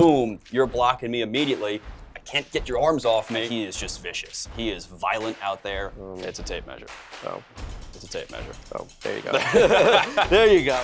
boom, you're blocking me immediately. I can't get your arms off me. He is just vicious. He is violent out there. It's a tape measure. Oh, It's a tape measure. oh, there you go. There you go.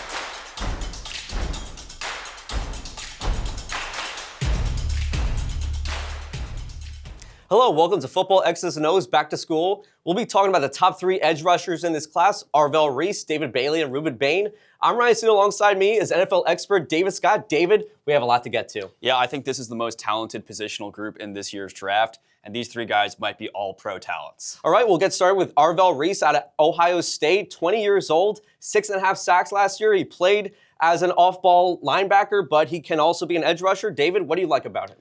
Hello, welcome to Football X's and O's Back to School. We'll be talking about the top 3 edge rushers in this class, Arvell Reese, David Bailey, and Rueben Bain. I'm Ryan, sitting alongside me is NFL expert David Scott. David, we have a lot to get to. Yeah, I think this is the most talented positional group in this year's draft, and these 3 guys might be all pro talents. All right, we'll get started with Arvell Reese out of Ohio State, 20 years old, 6.5 sacks last year. He played as an off-ball linebacker, but he can also be an edge rusher. David, what do you like about him?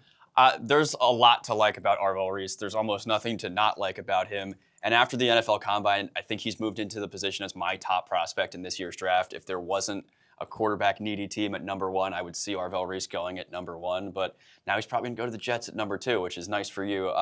There's a lot to like about Arvell Reese. There's almost nothing to not like about him. And after the NFL Combine, I think he's moved into the position as my top prospect in this year's draft. If there wasn't a quarterback-needy team at number 1, I would see Arvell Reese going at number 1. But now he's probably going to go to the Jets at number 2, which is nice for you.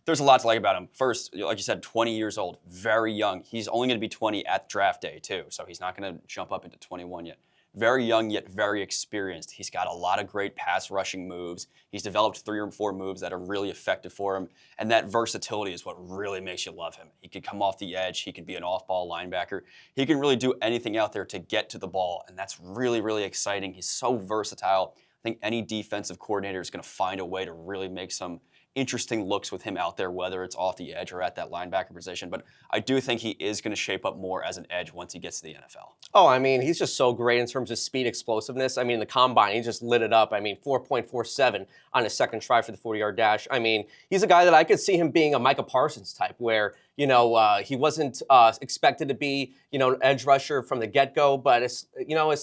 There's a lot to like about him. First, like you said, 20 years old, very young. He's only going to be 20 at draft day, too. So he's not going to jump up into 21 yet. Very young, yet very experienced. He's got a lot of great pass rushing moves. He's developed 3 or 4 moves that are really effective for him. And that versatility is what really makes you love him. He could come off the edge. He could be an off-ball linebacker. He can really do anything out there to get to the ball. And that's really, really exciting. He's so versatile. I think any defensive coordinator is going to find a way to really make some interesting looks with him out there, whether it's off the edge or at that linebacker position. But I do think he is going to shape up more as an edge once he gets to the NFL. Oh, I mean, he's just so great in terms of speed, explosiveness. I mean, the combine, he just lit it up. I mean, 4.47 on his second try for the 40-yard dash. I mean, he's a guy that I could see him being a Micah Parsons type where, you know, he wasn't expected to be, you know, an edge rusher from the get-go, but, as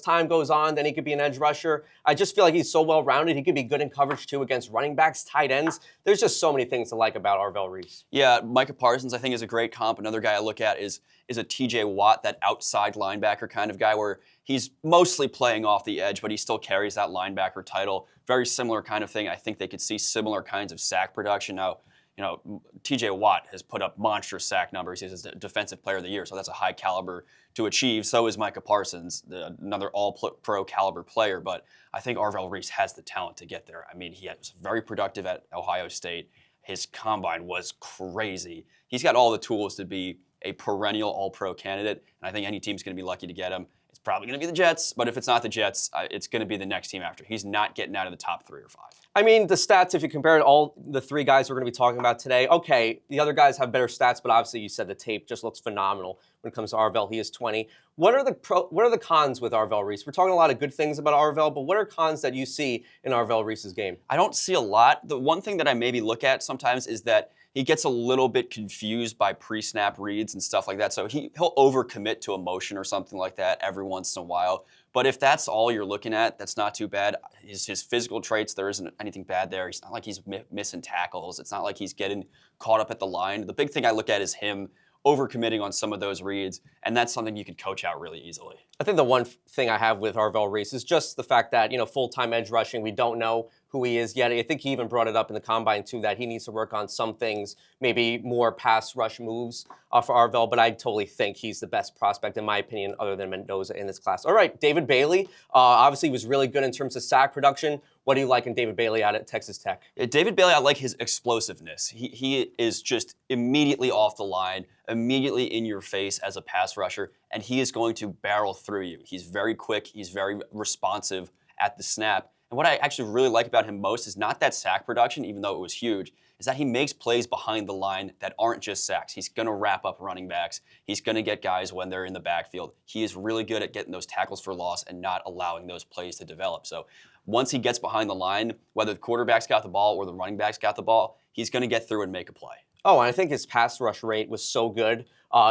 time goes on, then he could be an edge rusher. I just feel like he's so well-rounded. He could be good in coverage, too, against running backs, tight ends. There's just so many things to like about Arvell Reese. Yeah, Micah Parsons, I think, is a great comp. Another guy I look at is a T.J. Watt, that outside linebacker kind of guy where he's mostly playing off the edge, but he still carries that linebacker title. Very similar kind of thing. I think they could see similar kinds of sack production. Now, you know, T.J. Watt has put up monstrous sack numbers. He's a defensive player of the year, so that's a high caliber to achieve. So is Micah Parsons, another all-pro caliber player. But I think Arvell Reese has the talent to get there. I mean, he was very productive at Ohio State. His combine was crazy. He's got all the tools to be a perennial all-pro candidate, and I think any team's going to be lucky to get him. It's probably going to be the Jets, but if it's not the Jets, it's going to be the next team after. He's not getting out of the top 3 or 5. I mean, the stats, if you compare all the 3 guys we're going to be talking about today, okay, the other guys have better stats, but obviously you said the tape just looks phenomenal when it comes to Arvell. He is 20. What are the cons with Arvell Reese? We're talking a lot of good things about Arvell, but what are cons that you see in Arvell Reese's game? I don't see a lot. The one thing that I maybe look at sometimes is that he gets a little bit confused by pre-snap reads and stuff like that. So he'll overcommit to a motion or something like that every once in a while. But if that's all you're looking at, that's not too bad. His physical traits, there isn't anything bad there. It's not like he's missing tackles. It's not like he's getting caught up at the line. The big thing I look at is him overcommitting on some of those reads, and that's something you can coach out really easily. I think the one thing I have with Arvell Reese is just the fact that, full-time edge rushing, we don't know who he is yet. I think he even brought it up in the combine, too, that he needs to work on some things, maybe more pass rush moves for Arvell, but I totally think he's the best prospect, in my opinion, other than Mendoza in this class. All right, David Bailey, obviously was really good in terms of sack production. What do you like in David Bailey out at Texas Tech? David Bailey, I like his explosiveness. He is just immediately off the line, immediately in your face as a pass rusher, and he is going to barrel through you. He's very quick. He's very responsive at the snap. And what I actually really like about him most is not that sack production, even though it was huge, is that he makes plays behind the line that aren't just sacks. He's going to wrap up running backs. He's going to get guys when they're in the backfield. He is really good at getting those tackles for loss and not allowing those plays to develop. So once he gets behind the line, whether the quarterback's got the ball or the running back's got the ball, he's going to get through and make a play. Oh, and I think his pass rush rate was so good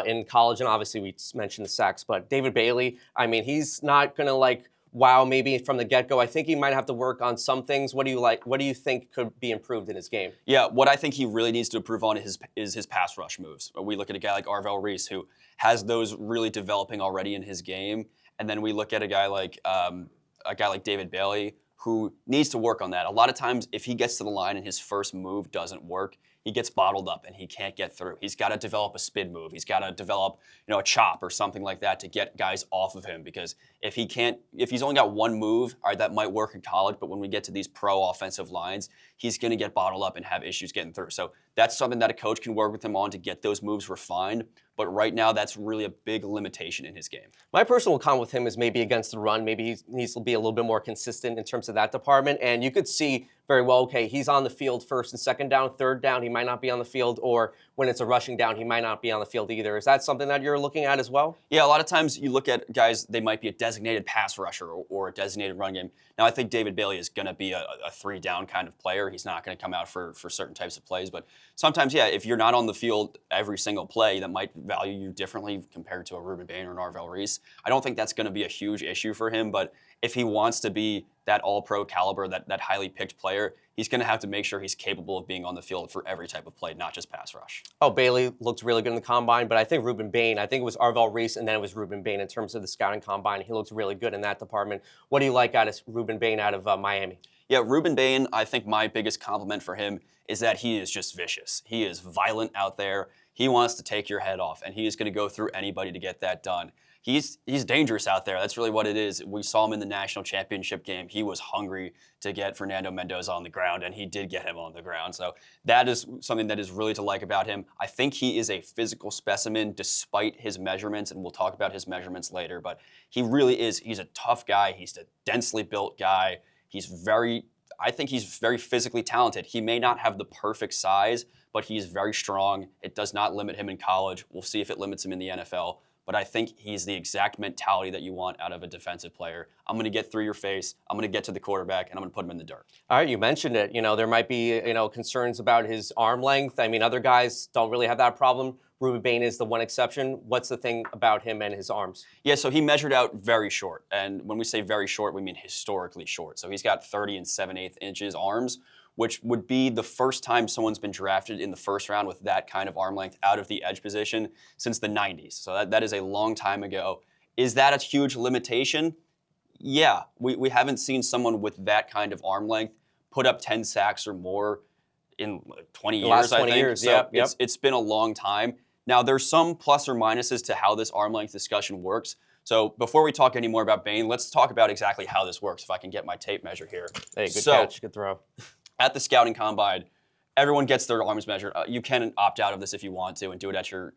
in college, and obviously we mentioned the sacks, but David Bailey, I mean, he's not going to wow, maybe from the get-go. I think he might have to work on some things. What do you like? What do you think could be improved in his game? Yeah, what I think he really needs to improve on is his pass rush moves. We look at a guy like Arvell Reese, who has those really developing already in his game, and then we look at a guy like David Bailey, who needs to work on that. A lot of times, if he gets to the line and his first move doesn't work, he gets bottled up and he can't get through. He's got to develop a spin move. He's got to develop, a chop or something like that to get guys off of him, because if he's only got one move, all right, that might work in college, but when we get to these pro offensive lines, he's going to get bottled up and have issues getting through. So that's something that a coach can work with him on to get those moves refined. But right now, that's really a big limitation in his game. My personal comment with him is maybe against the run. Maybe he needs to be a little bit more consistent in terms of that department. And you could see very well, okay, he's on the field first and second down, third down, he might not be on the field, or when it's a rushing down, he might not be on the field either. Is that something that you're looking at as well? Yeah, a lot of times you look at guys, they might be a designated pass rusher or a designated run game. Now, I think David Bailey is going to be a three-down kind of player. He's not going to come out for certain types of plays. But sometimes, yeah, if you're not on the field every single play, that might value you differently compared to a Rueben Bain or an Arvell Reese. I don't think that's going to be a huge issue for him, but if he wants to be that all-pro caliber, that highly picked player, he's going to have to make sure he's capable of being on the field for every type of play, not just pass rush. Oh, Bailey looked really good in the combine, but I think Rueben Bain, I think it was Arvell Reese, and then it was Rueben Bain in terms of the scouting combine. He looks really good in that department. What do you like out of Rueben Bain out of Miami? Yeah, Reuben Bain, I think my biggest compliment for him is that he is just vicious. He is violent out there. He wants to take your head off, and he is going to go through anybody to get that done. He's dangerous out there. That's really what it is. We saw him in the national championship game. He was hungry to get Fernando Mendoza on the ground, and he did get him on the ground. So that is something that is really to like about him. I think he is a physical specimen despite his measurements, and we'll talk about his measurements later. But he really is. He's a tough guy. He's a densely built guy. I think he's very physically talented. He may not have the perfect size, but he's very strong. It does not limit him in college. We'll see if it limits him in the NFL. But I think he's the exact mentality that you want out of a defensive player. I'm going to get through your face. I'm going to get to the quarterback, and I'm going to put him in the dirt. All right, you mentioned it. There might be, concerns about his arm length. I mean, other guys don't really have that problem. Reuben Bain is the one exception. What's the thing about him and his arms? Yeah, so he measured out very short. And when we say very short, we mean historically short. So he's got 30 7/8 inches arms, which would be the first time someone's been drafted in the first round with that kind of arm length out of the edge position since the 90s. So that is a long time ago. Is that a huge limitation? Yeah, we haven't seen someone with that kind of arm length put up 10 sacks or more in 20 years, the last 20 I think. years, so yep. It's been a long time. Now, there's some plus or minuses to how this arm length discussion works. So before we talk any more about Bain, let's talk about exactly how this works, if I can get my tape measure here. Hey, good catch, good throw. At the scouting combine, everyone gets their arms measured. You can opt out of this if you want to and do it at your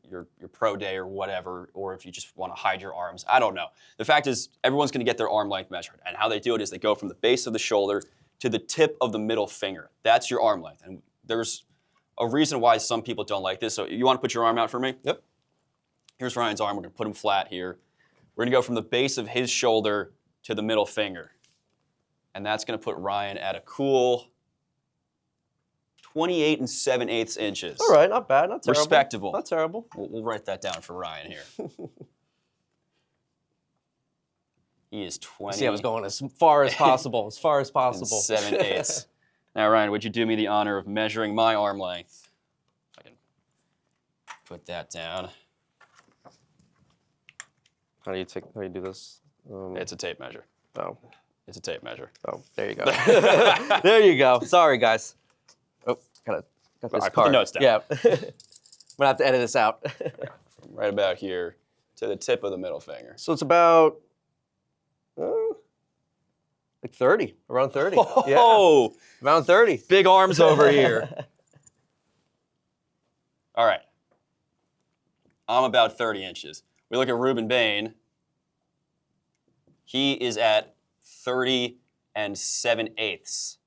pro day or whatever, or if you just want to hide your arms. I don't know. The fact is, everyone's going to get their arm length measured. And how they do it is they go from the base of the shoulder to the tip of the middle finger. That's your arm length. And there's a reason why some people don't like this. So you want to put your arm out for me? Yep. Here's Ryan's arm. We're going to put him flat here. We're going to go from the base of his shoulder to the middle finger. And that's going to put Ryan at a cool 28 7/8 inches. All right, not bad, not terrible. Respectable. Not terrible. We'll write that down for Ryan here. He is 20. See, I was going as far as possible, as far as possible. 7/8. Now, Ryan, would you do me the honor of measuring my arm length? If I can put that down. How do you do this? It's a tape measure. Oh. It's a tape measure. Oh, there you go. There you go. Sorry, guys. Oh, got this Right, card. put the notes down. Yeah. I'm going to have to edit this out. From right about here to the tip of the middle finger. So it's about like 30, around 30. Oh, yeah. Around 30. big arms over here. All right. I'm about 30 inches. We look at Reuben Bain. He is at 30 7/8.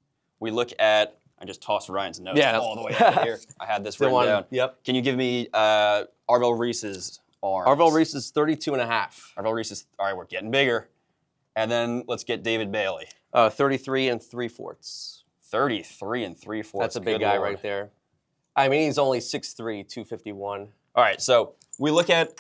We look at, I just tossed Ryan's notes all the way out of here. I had this written down. Yep. Can you give me Arvell Reese's arms? Arvell Reese is 32 and a half. Arvell Reese is, all right, we're getting bigger. And then let's get David Bailey. 33 3/4. 33 3/4. That's a big guy right there. I mean, he's only 6'3", 251. All right, so we look at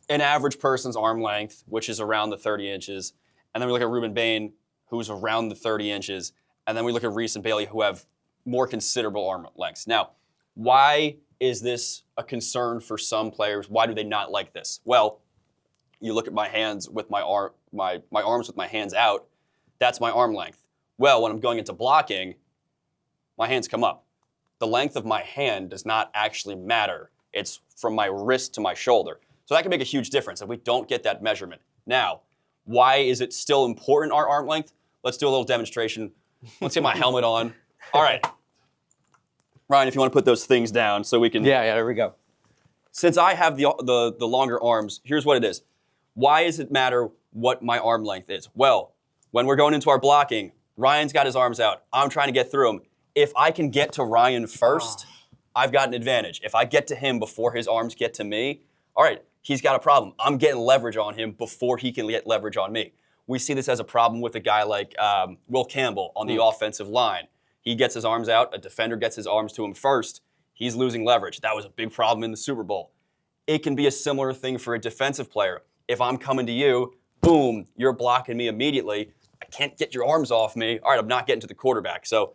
an average person's arm length, which is around the 30 inches. And then we look at Reuben Bain, who's around the 30 inches. And then we look at Reese and Bailey, who have more considerable arm lengths. Now, why is this a concern for some players? Why do they not like this? Well, you look at my hands with my arms with my hands out, that's my arm length. Well, when I'm going into blocking, my hands come up. the length of my hand does not actually matter. It's from my wrist to my shoulder. So that can make a huge difference if we don't get that measurement. Now, why is it still important, our arm length? Let's do a little demonstration. Let's get my helmet on. All right. Ryan, if you want to put those things down so we can... Yeah, there we go. Since I have the longer arms, here's what it is. Why does it matter what my arm length is? Well, when we're going into our blocking, Ryan's got his arms out. I'm trying to get through him. If I can get to Ryan first, I've got an advantage. If I get to him before his arms get to me, all right, he's got a problem. I'm getting leverage on him before he can get leverage on me. We see this as a problem with a guy like Will Campbell on the offensive line. He gets his arms out. A defender gets his arms to him first. He's losing leverage. That was a big problem in the Super Bowl. It can be a similar thing for a defensive player. If I'm coming to you, boom, you're blocking me immediately. I can't get your arms off me. All right, I'm not getting to the quarterback. So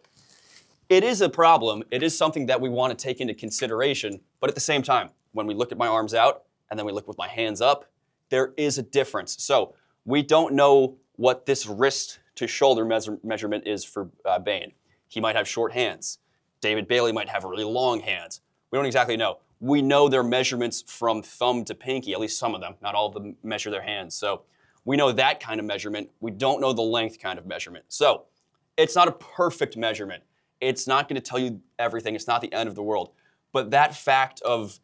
it is a problem. It is something that we want to take into consideration. But at the same time, when we look at my arms out and then we look with my hands up, there is a difference. So we don't know what this wrist to shoulder measurement is for Bain. He might have short hands. David Bailey might have really long hands. We don't exactly know. We know their measurements from thumb to pinky, at least some of them. Not all of them measure their hands. So we know that kind of measurement. We don't know the length kind of measurement. So it's not a perfect measurement. It's not going to tell you everything. It's not the end of the world. But that fact of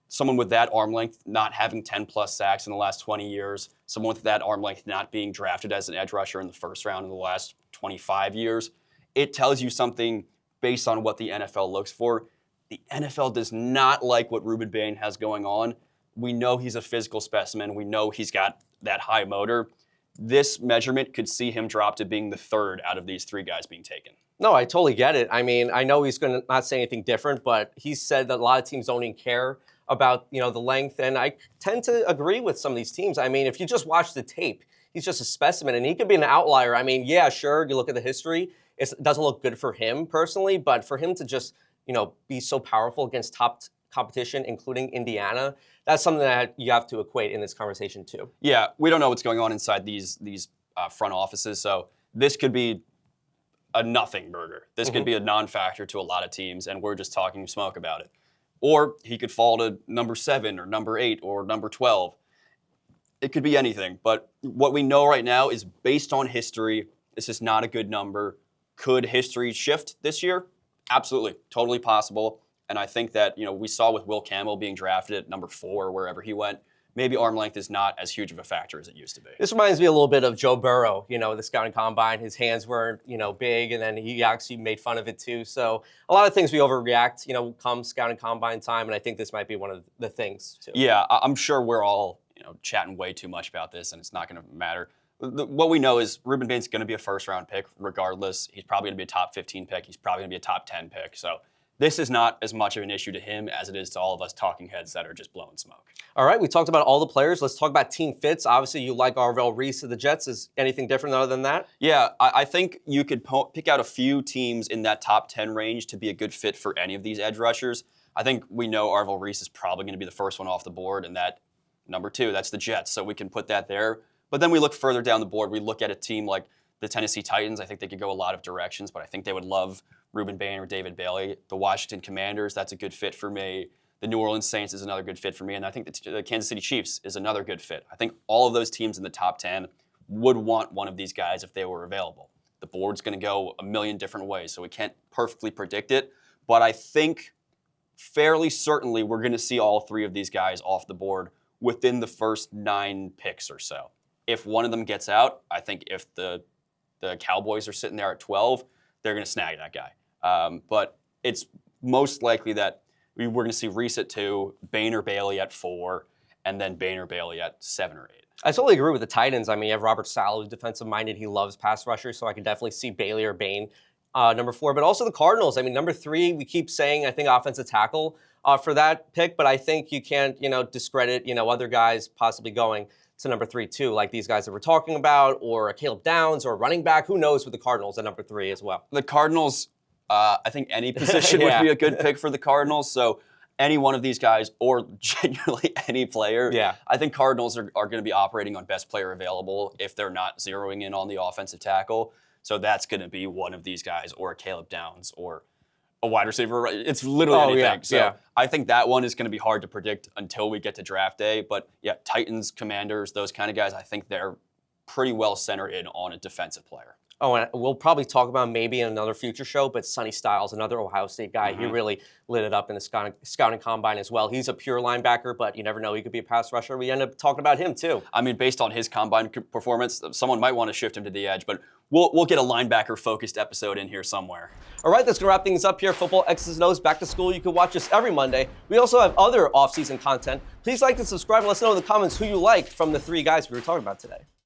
someone with that arm length not having 10-plus sacks in the last 20 years, someone with that arm length not being drafted as an edge rusher in the first round in the last 25 years, it tells you something based on what the NFL looks for. The NFL does not like what Rueben Bain has going on. We know he's a physical specimen. We know he's got that high motor. This measurement could see him drop to being the third out of these three guys being taken. No, I totally get it. I mean, I know he's going to not say anything different, but he said that a lot of teams don't even care about, the length, and I tend to agree with some of these teams. I mean, if you just watch the tape, he's just a specimen, and he could be an outlier. I mean, yeah, sure, you look at the history, it doesn't look good for him personally, but for him to just, be so powerful against top competition, including Indiana, that's something that you have to equate in this conversation too. Yeah, we don't know what's going on inside these front offices, so this could be a nothing burger. This could be a non-factor to a lot of teams, and we're just talking smoke about it. Or he could fall to number 7 or number 8 or number 12. It could be anything, but what we know right now is based on history, this is not a good number. Could history shift this year? Absolutely, totally possible. And I think that, we saw with Will Campbell being drafted at number 4 or wherever he went, maybe arm length is not as huge of a factor as it used to be. This reminds me a little bit of Joe Burrow, the scouting combine. His hands weren't, big, and then he actually made fun of it too. So a lot of things we overreact, come scouting combine time, and I think this might be one of the things too. Yeah, I'm sure we're all, chatting way too much about this, and it's not going to matter. What we know is Reuben Bain's going to be a first-round pick regardless. He's probably going to be a top 15 pick. He's probably going to be a top 10 pick. So this is not as much of an issue to him as it is to all of us talking heads that are just blowing smoke. All right, we talked about all the players. Let's talk about team fits. Obviously, you like Arvell Reese of the Jets. Is anything different other than that? Yeah, I think you could pick out a few teams in that top 10 range to be a good fit for any of these edge rushers. I think we know Arvell Reese is probably going to be the first one off the board, and that number 2, that's the Jets, so we can put that there. But then we look further down the board. We look at a team like the Tennessee Titans. I think they could go a lot of directions, but I think they would love Reuben Bain or David Bailey. The Washington Commanders, that's a good fit for me. The New Orleans Saints is another good fit for me, and I think the Kansas City Chiefs is another good fit. I think all of those teams in the top 10 would want one of these guys if they were available. The board's going to go a million different ways, so we can't perfectly predict it, but I think fairly certainly we're going to see all 3 of these guys off the board within the first 9 picks or so. If one of them gets out, I think if the Cowboys are sitting there at 12, they're going to snag that guy. But it's most likely that we're going to see Reese at 2, Bain or Bailey at 4, and then Bain or Bailey at 7 or 8. I totally agree with the Titans. I mean, you have Robert Saleh, who's defensive-minded. He loves pass rushers, so I can definitely see Bailey or Bain number 4. But also the Cardinals. I mean, number 3, we keep saying, I think, offensive tackle for that pick, but I think you can't, discredit, other guys possibly going to number 3 too, like these guys that we're talking about, or a Caleb Downs, or a running back. Who knows with the Cardinals at number 3 as well? The Cardinals, I think any position would be a good pick for the Cardinals. So any one of these guys, or genuinely any player, I think Cardinals are going to be operating on best player available if they're not zeroing in on the offensive tackle. So that's going to be one of these guys, or a Caleb Downs, or a wide receiver. It's literally anything. Yeah, So yeah. I think that one is going to be hard to predict until we get to draft day. But yeah, Titans, Commanders, those kind of guys, I think they're pretty well centered in on a defensive player. Oh, and we'll probably talk about maybe in another future show, but Sonny Styles, another Ohio State guy, he really lit it up in the scouting combine as well. He's a pure linebacker, but you never know. He could be a pass rusher. We end up talking about him too. I mean, based on his combine performance, someone might want to shift him to the edge, but we'll get a linebacker-focused episode in here somewhere. All right, that's going to wrap things up here. Football X's and O's back to school. You can watch us every Monday. We also have other off-season content. Please like and subscribe and let us know in the comments who you like from the three guys we were talking about today.